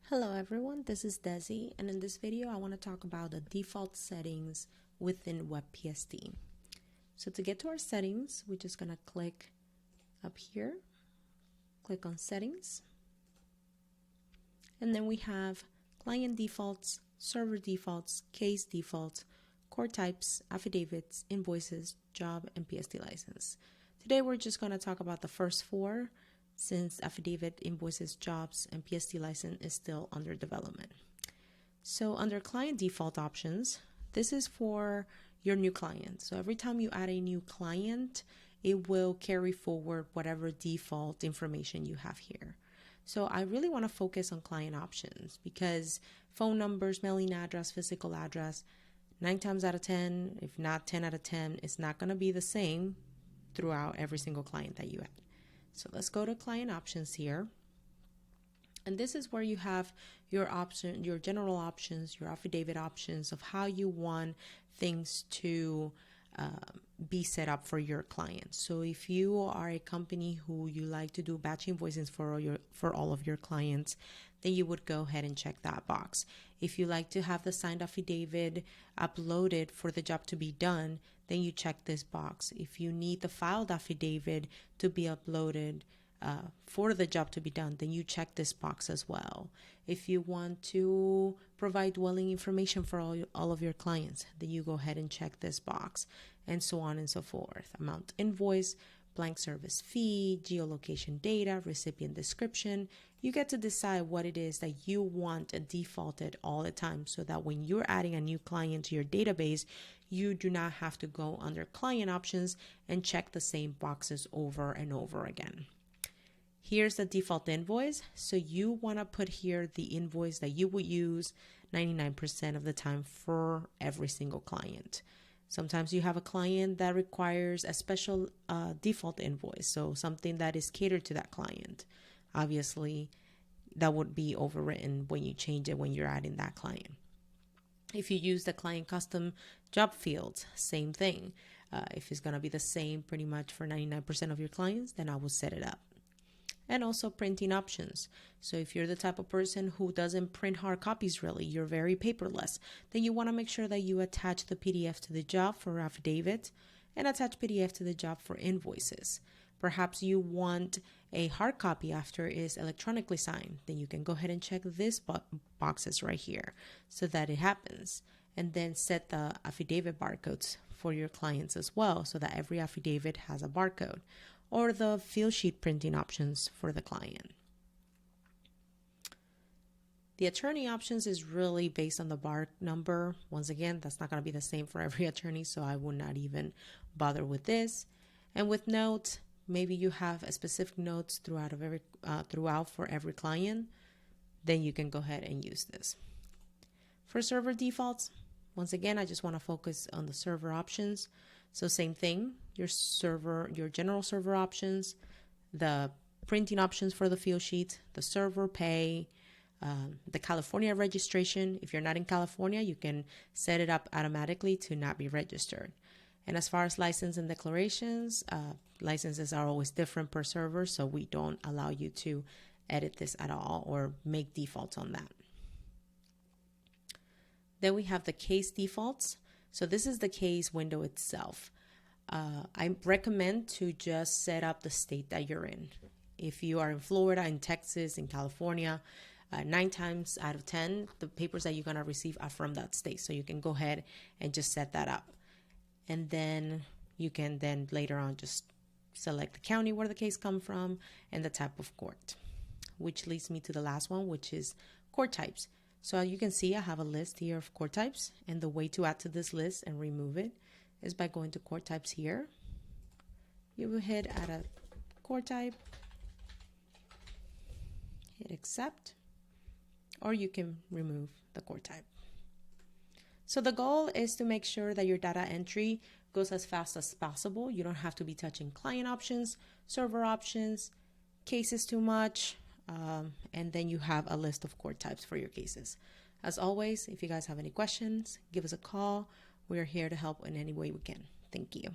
Hello everyone, this is Desy, and in this video I want to talk about the default settings within WebPST. So to get to our settings, we're just going to click up here, click on settings, and then we have client defaults, server defaults, case defaults, core types, affidavits, invoices, job, and PST license. Today we're just going to talk about the first four, since affidavit, invoices, jobs, and PST license is still under development. So under client default options, this is for your new client. So every time you add a new client, it will carry forward whatever default information you have here. So I really want to focus on client options because phone numbers, mailing address, physical address, 9 times out of 10, if not 10 out of 10, it's not going to be the same throughout every single client that you add. So let's go to client options here. And this is where you have your option, your general options, your affidavit options of how you want things to be set up for your clients. So if you are a company who you like to do batch invoicing for all of your clients, then you would go ahead and check that box. If you like to have the signed affidavit uploaded for the job to be done, then you check this box. If you need the filed affidavit to be uploaded for the job to be done, then you check this box as well. If you want to provide dwelling information for all of your clients, then you go ahead and check this box, and so on and so forth. Amount invoice, blank service fee, geolocation data, recipient description. You get to decide what it is that you want defaulted all the time, so that when you're adding a new client to your database, you do not have to go under client options and check the same boxes over and over again. Here's the default invoice. So you want to put here the invoice that you would use 99% of the time for every single client. Sometimes you have a client that requires a special default invoice, so something that is catered to that client. Obviously, that would be overwritten when you change it when you're adding that client. If you use the client custom job fields, same thing. If it's going to be the same pretty much for 99% of your clients, then I will set it up. And also printing options. So if you're the type of person who doesn't print hard copies really, you're very paperless, then you want to make sure that you attach the PDF to the job for affidavit and attach PDF to the job for invoices. Perhaps you want a hard copy after it is electronically signed, then you can go ahead and check this boxes right here so that it happens. And then set the affidavit barcodes for your clients as well, so that every affidavit has a barcode, or the field sheet printing options for the client. The attorney options is really based on the bar number. Once again, that's not going to be the same for every attorney, so I would not even bother with this. And with notes, maybe you have a specific notes throughout for every client, then you can go ahead and use this. For server defaults, once again, I just want to focus on the server options. So same thing, your general server options, the printing options for the field sheet, the server pay, the California registration. If you're not in California, you can set it up automatically to not be registered. And as far as license and declarations, licenses are always different per server, so we don't allow you to edit this at all or make defaults on that. Then we have the case defaults. So this is the case window itself. I recommend to just set up the state that you're in. If you are in Florida, in Texas, in California, 9 times out of 10, the papers that you're going to receive are from that state. So you can go ahead and just set that up. And then you can then later on just select the county where the case comes from and the type of court, which leads me to the last one, which is court types. So you can see I have a list here of court types, and the way to add to this list and remove it is by going to court types here. You will hit add a court type, hit accept, or you can remove the court type. So the goal is to make sure that your data entry goes as fast as possible. You don't have to be touching client options, server options, cases too much, and then you have a list of court types for your cases. As always, if you guys have any questions, give us a call. We're here to help in any way we can. Thank you.